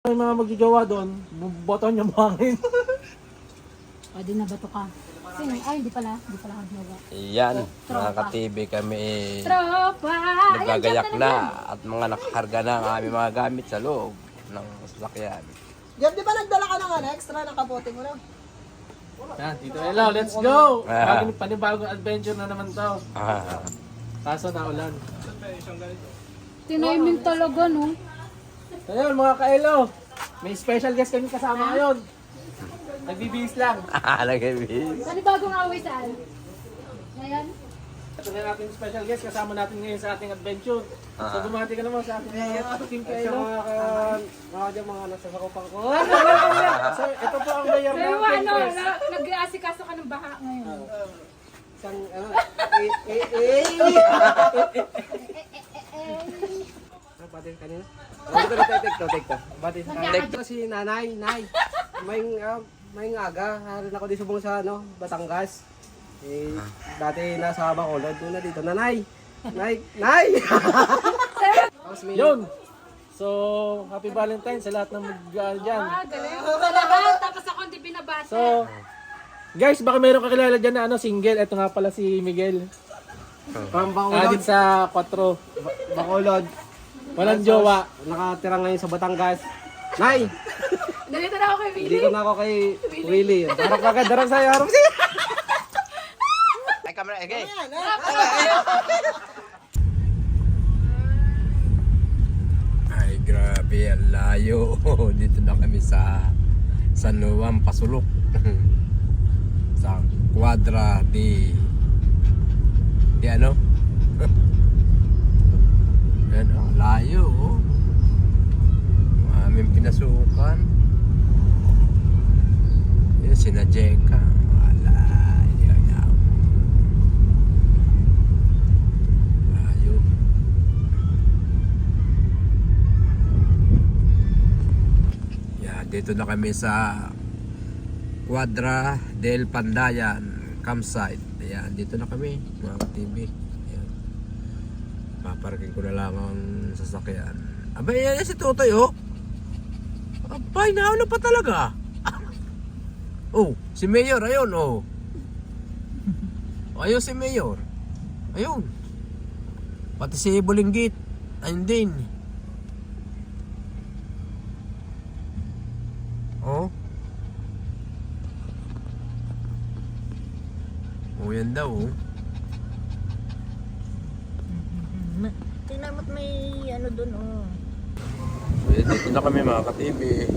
Yung mga magjojowa doon, boto niyo buhangin. O, di nabato ka. Sino? Ay, hindi pala magjowa. Yan, mga ka-TV kami Tropa! nagagayak na at mga nakakarga na ang aming mga gamit sa loob ng sasakyan. Jeff, di ba nagdala ka ng extra na kapote mo na? Yan, Tito Elo, let's go! Panibagong adventure na naman to. Kaso na ulan. Tiniming talaga, no? So yun, mga ka-Elo, may special guest kami kasama ngayon. Nagbibihis lang. Nag-ibig. Panibagong away saan? Ngayon? Ito na natin special guest, kasama natin ngayon sa ating adventure. So bumati ka naman sa ating team ka-Elo. Mga nasa sakupang ko. So ito po ang mayor Pero ng ano, Pinterest. nag-aasikaso ka ng baha ngayon. Isang, Batin kanina. Take to. Batin. Take to si nanay. May aga. Harin ako dito sa Batangas. Dati nasa Bacolod. Doon na dito. Nanay! Yun! So, happy Valentine's sa lahat ng mag-aal dyan. Galing mo talaga. Tapos ako hindi binabasa. So, guys, baka meron kakilala dyan na single. Ito nga pala si Miguel. From Bacolod. Adit sa 4. Bacolod. Walang jowa. Nakatira ngayon sa Batangas. Nay! Nalito na ako kay Willie. Dito na ako kay Willie. Darap sa'yo. Harap siya. Ay, camera, okay. Ay, grabe, ang layo. Dito na kami sa San Juan, Pasulok. Sa Quadra di ano? Yan, ang layo. Aming pinasukan. Yan, sina Jeka. Wala. Yaw. Layo. Yan, dito na kami sa Quadra del Pandayan campsite. Ayan, dito na kami, mga TV. Ayan. Paparking ko na lang ang sasakyan. Abay, yan si Totoy, oh. Abay, nauna pa talaga. Oh, si Mayor, ayun, oh. Ayun si Mayor. Ayun. Pati si Bulinggit. Ayun din. Oh. Oh, yan daw, oh. Tingnan mo't may ano dun, oh. So, dito na kami, mga ka-TV.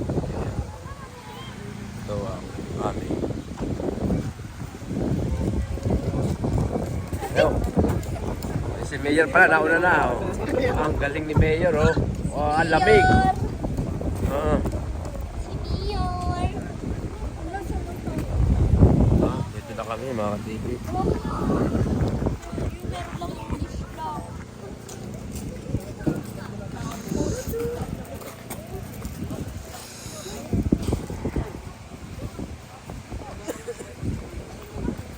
Ito ang aming. Ayun. Si Mayor pala, nauna na, oh. Ang galing ni Mayor, oh. Oh, ang lamig. Oh. Dito na kami, mga ka-TV.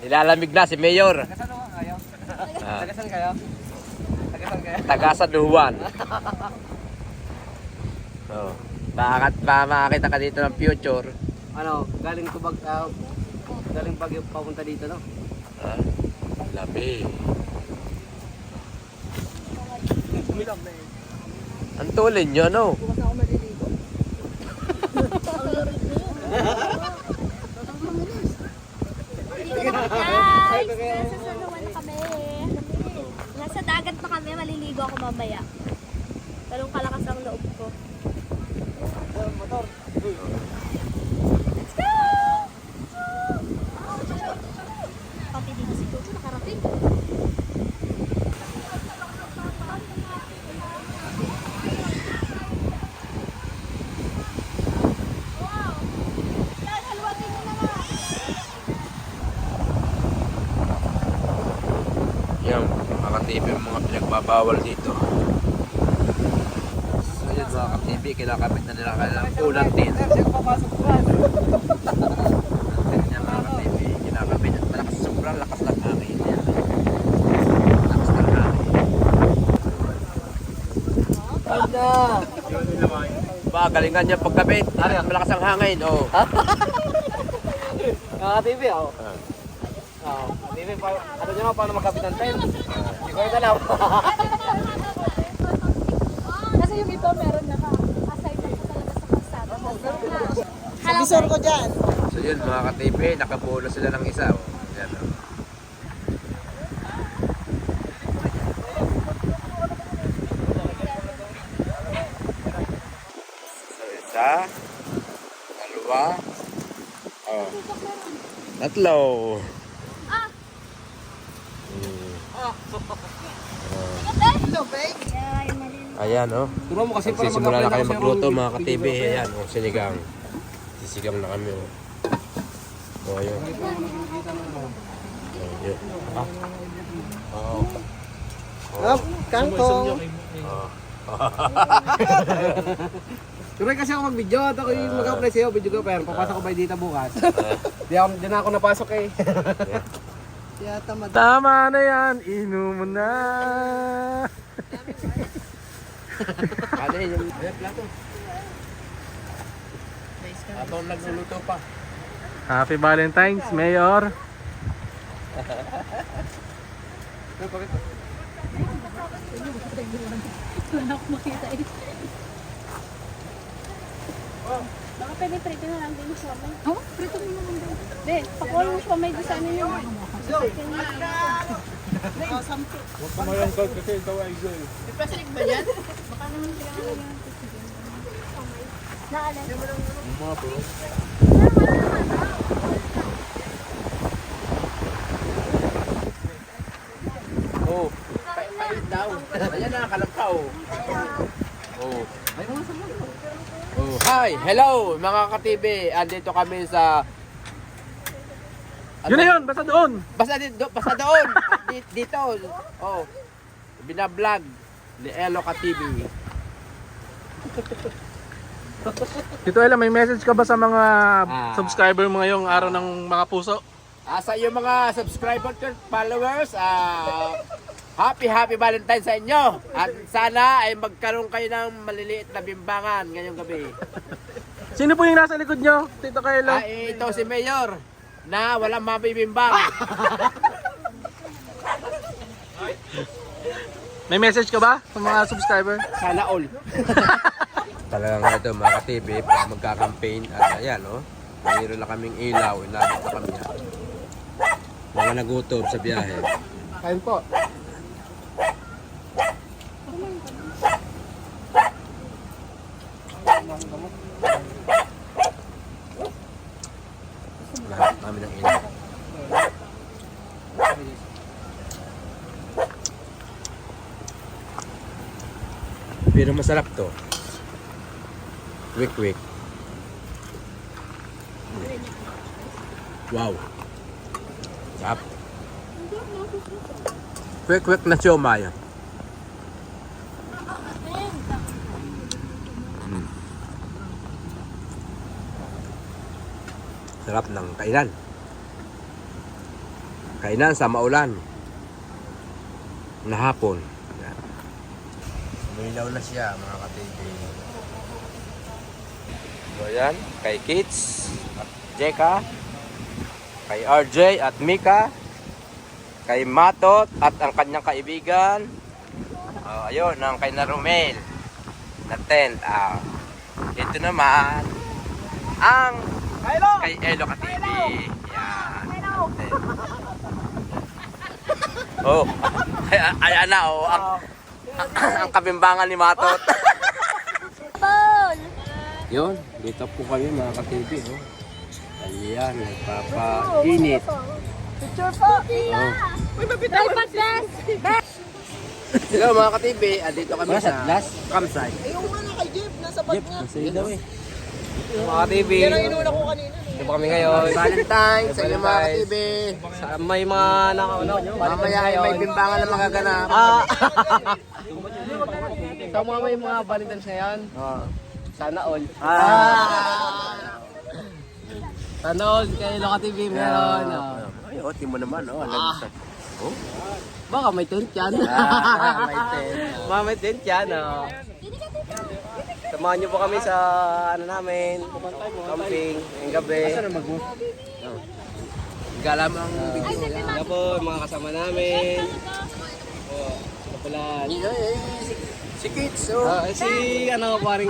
Nilalamig na si Mayor. Tagasan kayo? Taga San Juan. Oh. Baka makakita ka dito ng future. Ano, galing Bagyo papunta dito, no? Lamig. Ang tulin nyo, no? Bukas ako maliligo. Dito na kami, guys. Nasa San Juan na kami. Nasa dagat pa kami. Maliligo ako mamaya. Ganun kalakas ang loob ko. Motor. Let's go! Pati dito si Jojo nakarating. Yan, mga ka-TV, mga pinagbabawal dito. So yun, mga ka-TV, kinakapit na nila kailang ulang din. Papasok ka. Yan, mga ka-TV, kinakapit. Malakas, sobrang lakas ng hangin. Yan. Lakas ng hangin. Ba, galingan niya pagkabit. Malakas ang hangin, oh. TV, ako. TV, ano nyo nga, paano magkapit ng tent? Hindi ko rin alam. Kasi yung iba meron na ka-assign na po talaga sa kalsada. Sa visor ko dyan. So yun, mga ka-TV, nakabuo na sila ng isa, oh. Yan, oh. So, isa, dalawa, oh. Tatlo. Ayan, oh. Turo mo kasi para Sisimula na mag-apply kayo ako sa magluto, iyo. mga ka-TV. Ayan, oh, sinigang. Sisigang na kami, oh. Oh, ayun. Oh, yun. Ah. Oh. Kangkong. Oh. Tuloy kasi ako mag-video at ako yung mag-apply sa'yo, video ko pero papasok ko ba dito bukas? Di na ako napasok eh. Tama na yan, inuman na. Ano yun? Yung plato. Habang nagluluto pa. Happy Valentine's, Mayor. Wala akong makita eh. Baka pwede prito na lang din yung siomay. Oh, prito mo naman daw. Be, pakuha yung siomay doon sa amin yung... Naalala. Oh. Pait daw. Ayan na, kalangkaw. Oh. Oh, hi, hello mga ka-TV. Andito kami sa... Yun na yun, basta doon. Basta doon. Dito. Oh. Binablog ni Elo ka-TV. Tito Ella, may message ka ba sa mga subscriber mo ngayong araw ng mga puso? Sa iyo mga subscribers at followers, happy Valentine's sa inyo. At sana ay magkaroon kayo ng maliliit na bimbangan ngayong gabi. Sino po yung nasa likod nyo, Tito Carlo? Ito si Mayor na walang mabibimbang. May message ka ba sa mga subscriber? Sana all. Talagang ito mga ka-TV, magka-campaign at ayan, oh. Mayroon na kaming ilaw, inabot na kami yan. Mga nagutom sa biyahe. Kain po. Lahat kami ng ilaw. Pero masarap to. Quick. Wow. Sarap. Quick na siomay. Sarap ng kainan. Kainan sa maulan. Na hapon. Yan. Umilaw na siya mga ka-TV. So yan, kay Kits at Jeka, kay RJ at Mika, kay Matot at ang kanyang kaibigan. Ayun, ang kay na Romel na tent. Ito naman ang kay Elo ka-TV. Yan. Oh, ayan na, oh, ang kabimbangan ni Matot. Ball! Yun, dito po kayo mga ka-TV, oh. Ayan, nagpapainit. Picture po! Oh. Tripod best! Hello mga ka-TV, andito kami sa campsite. Yung ano kay Jeep, nasa bag niya. Mga TV. Yan ang inuna ko kanina. Ito po kami ngayon. Valentine's sa inyo mga ka-TV. May mga Mamaya ay may bimbangan na magaganap. Sa mga may mga Valentine's ngayon. Sana all. Sana all kay Loka TV meron. Ay, otin mo naman, oh. Oh. Baka may tent yan. May tent. Baka may tent yan. Hindi ka Samahan niyo po kami sa ano namin, camping, ngayong gabi. Galam ang Kaya po, yung mga kasama namin. Oh, sila pala. si Kids. Oh. Si ano, paring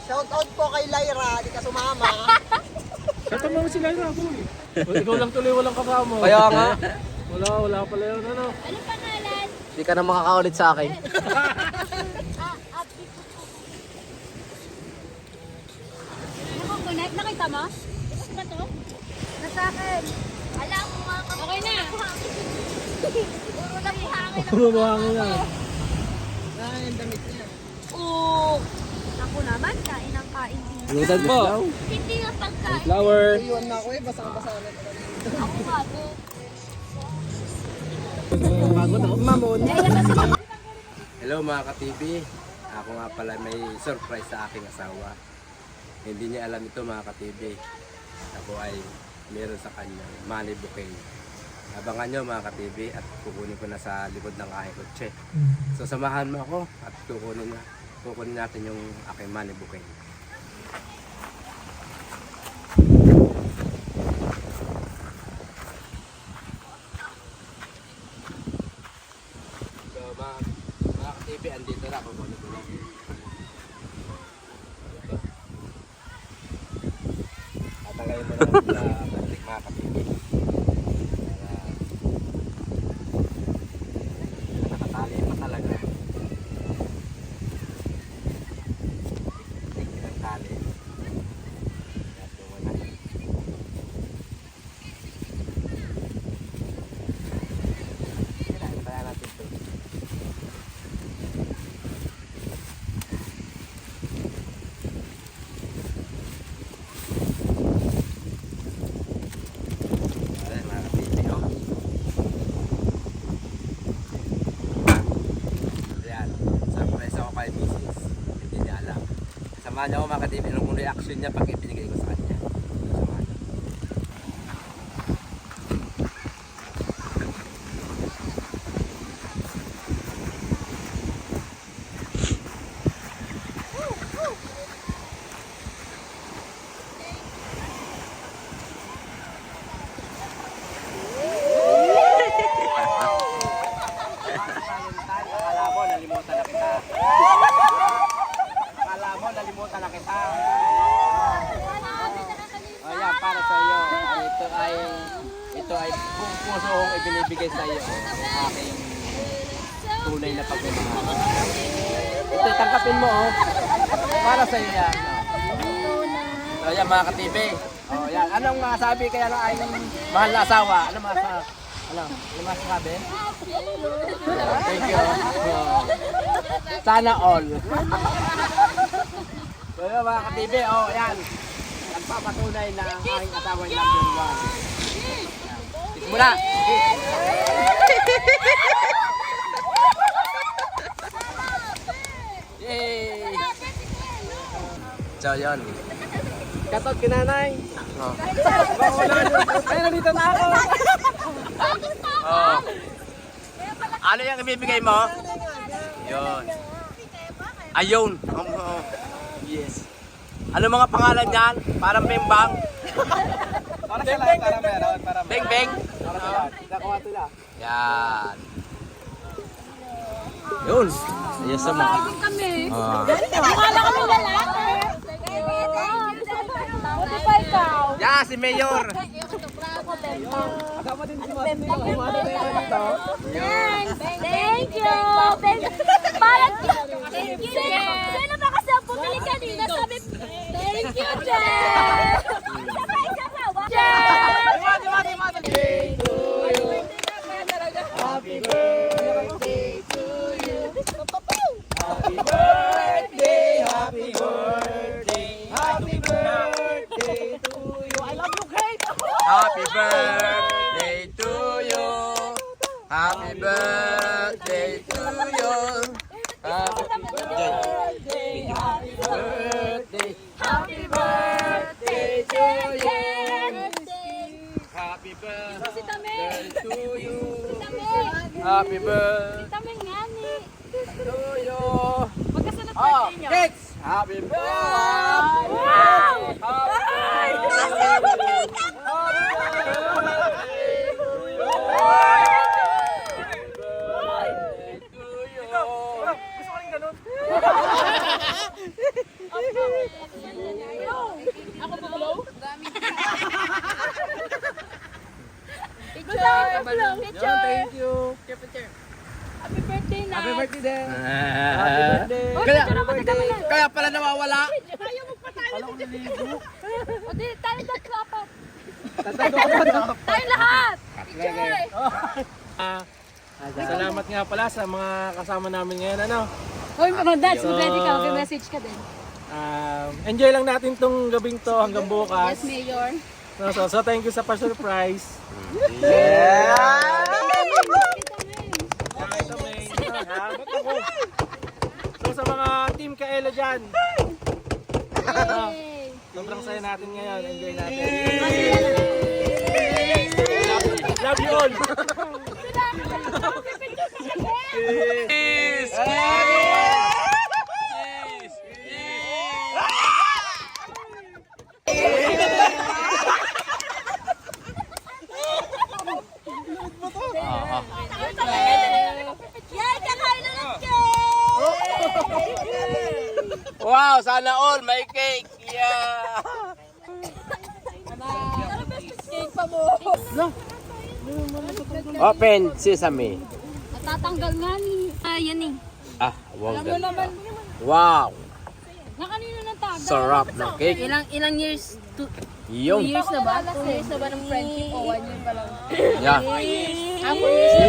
Shout out po kay Lyra, di ka sumama. Ito mo sila yung ako eh. Ikaw lang tuloy walang kasama. Kaya nga, Wala pala yun ano. Ano pangalan? di ka na makakaulit sa akin. Nakakonect? Nakita mo? Ito ba to? Nasa akin. Alam mo nga. Okay na. Puro na buhangin. Puro buhangin na. Oo. Ako naman, kain ang kain. Lutan po. Hindi nga pagkain. Flower. Iwan na ako eh, basta na. Ako nga po. Mamon. Hello mga ka-TV. Ako nga pala may surprise sa aking asawa. Hindi niya alam ito mga ka-TV. Ako ay meron sa kanya money bouquet. Abangan nyo mga ka-TV at kukunin ko na sa likod ng aking kotse. So samahan mo ako at kukunin natin yung aking money bouquet. So mga ka-TV, andito na ako. Kukunin ko na. Tatanggalin mo na lang sa plastic mga ka-TV. Nakatali pa talaga. Tingin ang tali. Ito mo na. Kaya natin ito. Ayan mga ka-TV, oh. Ayan, surprise ako kay Mrs. Hindi niya alam. Samahan niya ako mga ka-TV nung reaction niya pag ibinigay ko sa kanya. Samahan niya. Akala mo, nalimutan na kita. Akala mo, nalimutan na kita. Oh, yan, para sa iyo. Ito ay buong puso kong ibinibigay sa iyo. Ang aking tunay na pagmamahal. Ito, tangkapin mo, oh. Para sa iyo yan. So, yan, mga ka-TV. Oh, yan. Anong masabi kaya ng aking mahal na asawa? Anong masabi? Ano masabi? Thank you. Oh. Sana all. So yun mga ka-TV, oh yan. Nagpapatunay na ang aking asawa ay number one. Kiss mo na. Yay! So yun. Katot kinanay. Oh. Ay, nandito na ako. Oh. Ano yung ibibigay mo? Yun. Ayun. Yes. Ano mga pangalan niyan? Parang bimbang. Para sa lahat, para meron, para Beng beng. Para sa lahat. Nakuha sila. Yan. Yun. Ayos sa mga. Oh. Akala kami lalaki. Buti pa ikaw. Yeah, si Mayor. Kasama din si Mati. Kumano na yung ito. Thanks. Thank you. Parang thank you. Sino ba kasi ang bumili kanina? Sabi, thank you, Jeff. Jeff. Happy birthday to you. Happy birthday, happy birthday, happy birthday to you. I love you, Kate. Happy birthday to you. Happy birthday to you. Happy birthday. Happy birthday, happy birthday to you. Happy birthday to you. Happy birthday. to you. Magkasunod Oh, birthday niyo. kids! Happy birthday! Ako ba hello? Thank you. Happy birthday na. Happy birthday din. Kaya pala nawawala. O di, tayo dapat. Tayo lahat. Picture. Salamat nga pala sa mga kasama namin ngayon. Ano? Hoy, mga dads, ready ka. Mag-message ka din. Enjoy lang natin tong gabing to hanggang bukas. Yes, Mayor. So thank you sa pa-surprise. So sa mga team Kaela dyan, Yay! sobrang saya natin ngayon. Enjoy natin. Love you all. Yay! Kakain na ng cake! Wow, sana all may cake. Yeah. Cake pa mo. Open sesame. Natatanggal nga ni. Yan eh. Ah, wow. Alam mo naman. Wow. Na kanino nang tagal? Sarap na cake. Ilang years? 2 Yung. years na ba? 2 years na ba ng friendship o 1 year pa lang? Yeah. Ako years na.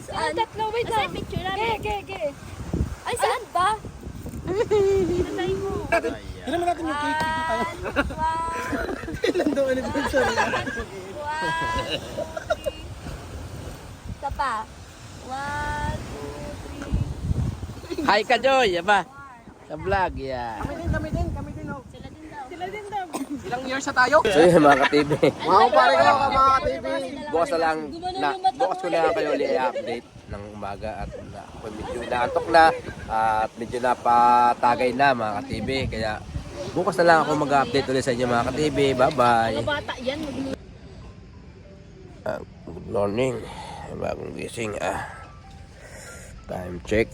Saan? Tatlo, wait lang. Saan picture namin? Ge. Ay, saan ba? Tatay mo. Ilan mo natin yung cake? Ilan daw anniversary? Isa pa. 1, 2, 3. Hi ka, Joy. Aba. Sa vlog, yeah. Kami din. Oh. Sila din daw. Ilang years na tayo? So yun mga ka-TV. Mga pare ko, mga TV. Bukas na lang, bukas ko na kayo ulit i-update ng umaga at ako medyo naantok na at medyo napatagay na mga ka-TV. Kaya bukas na lang ako mag-update ulit sa inyo mga ka-TV. Bye-bye. Bata yan. Good morning. Bagong gising. Time check.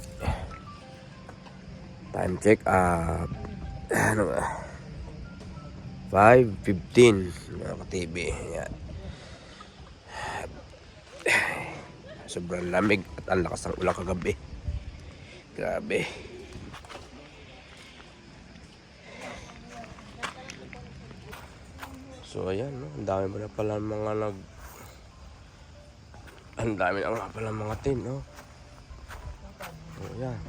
Ano ba? 5:15 mga ka-TV. Yan. Sobrang lamig at ang lakas ng ulan kagabi. Grabe. So ayan, no? Ang dami pa na pala mga ang dami na nga pala mga tin, no? So ayan.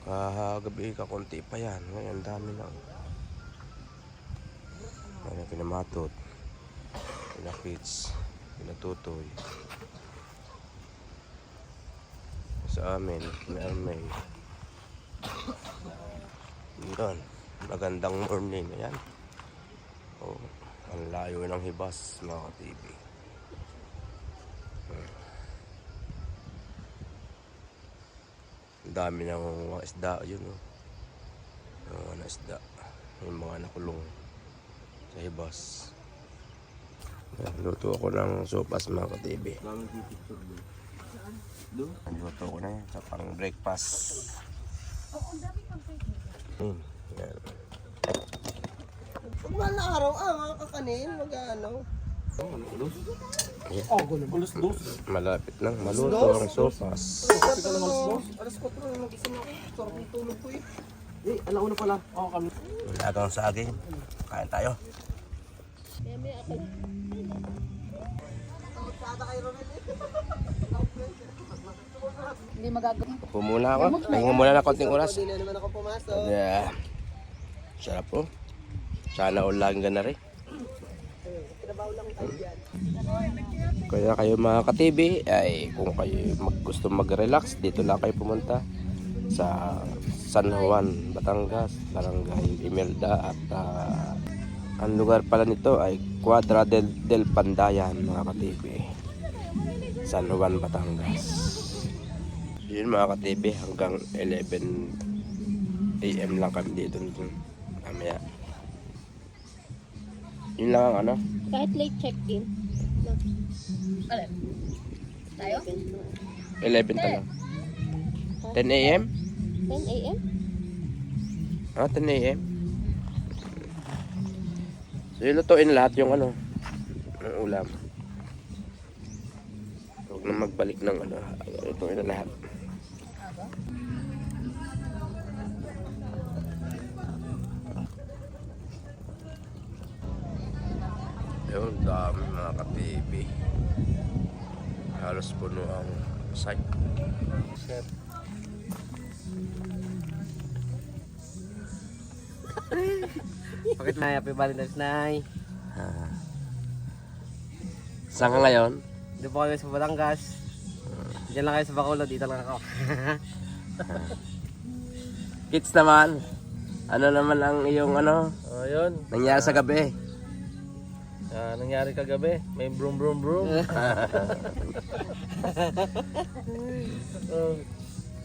Kagabi kakunti pa yan. Ngayon dami na. Ano pinamatot. Pinakits. Pinatutoy. Sa amin, may yun, magandang morning. Ayan. Oh, ang layo ng hibas mga TV. Ang dami ng mga isda yun, oh. Yung mga isda, yung mga nakulong sa hibas. Luto ako ng sopas mga TV. Luto ko na yan sa pang breakfast. Yan. Wala na araw, mga kakanin, mag-ano. Malapit nang maluto ang sopas. Alas 4 na mag-isip ako. Sarap ng tulog ko eh. Alauna pala. Oo, kami. Lagang saging. Kain tayo. Hindi magagawa. Upo muna ako. Hinga muna na konting oras. Hindi na naman ako pumasok. Yeah. Sarap po. Sana all laging gana rin. Trabaho lang tayo dyan. Kaya kayo mga ka-TV, ay kung kayo gusto mag-relax, dito lang kayo pumunta sa San Juan, Batangas, Barangay Imelda at ang lugar pala nito ay Cuadra del Pandayan mga ka-TV. San Juan, Batangas. Yun mga ka-TV, hanggang 11 AM lang kami dito mamaya. Yun lang ang ano. Kahit late check-in. Alin? Tayo? 11 pa lang. 10 AM? 10 a.m.? 10 AM. So ilutuin lahat yung ano, ng ulam. Huwag na magbalik ng ano, ilutuin na lahat. Yun, dami mga ka-TV. Halos puno ang site. Bakit na happy Valentine's Nay? Saan ka ngayon? Dito po kami sa Batangas. Diyan lang kayo sa Bacolod, dito lang ako. Kids naman. Ano naman ang iyong ano, Ayun. nangyari sa gabi? Nangyari kagabi. May broom broom broom.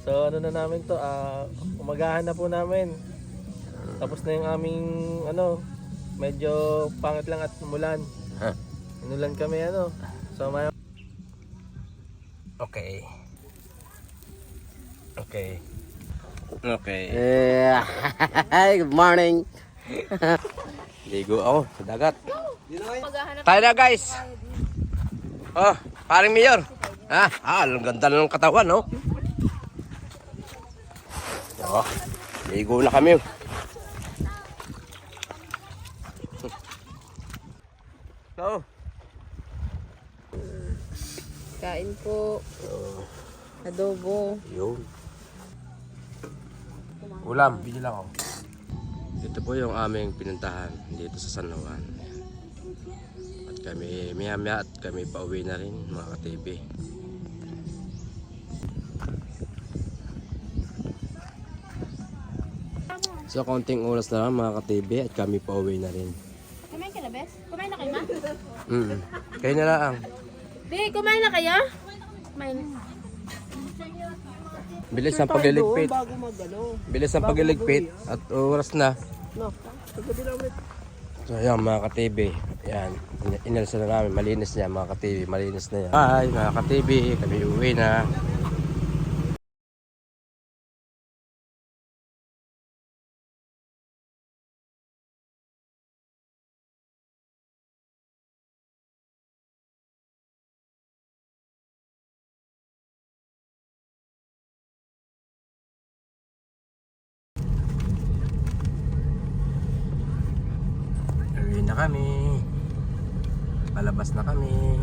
So ano na namin to, umagahan na po namin. Tapos na yung aming ano, medyo pangit lang at umulan. Inulan kami ano. So may Okay. Good morning. Ligo ako sa dagat. Tayo na guys. Oh, paring mayor. Ang ganda ng katawan, no? Oh, ligo na kami. So, Kain po. Adobo. yun. Ulam, bigyan lang ako. Ito po yung aming pinuntahan dito sa San Juan. At kami, maya-maya at kami pauwi na rin mga ka-TV. So, konting oras na lang mga ka-TV at kami pauwi na rin. Kumain ka na, Bes? Kumain na kayo, ma? Kayo na lang. Be, kumain na kayo? Kumain na. Bilis ang pagliligpit. Bago mag-ano. Bilis ang pagliligpit at oras na. No, kagabi lang ulit. So ayan mga ka-TV, ayan, inalsa na namin, malinis niya mga ka-TV, malinis na yan. Hi mga ka-TV, kami uwi na. Uwi na kami, palabas na kami.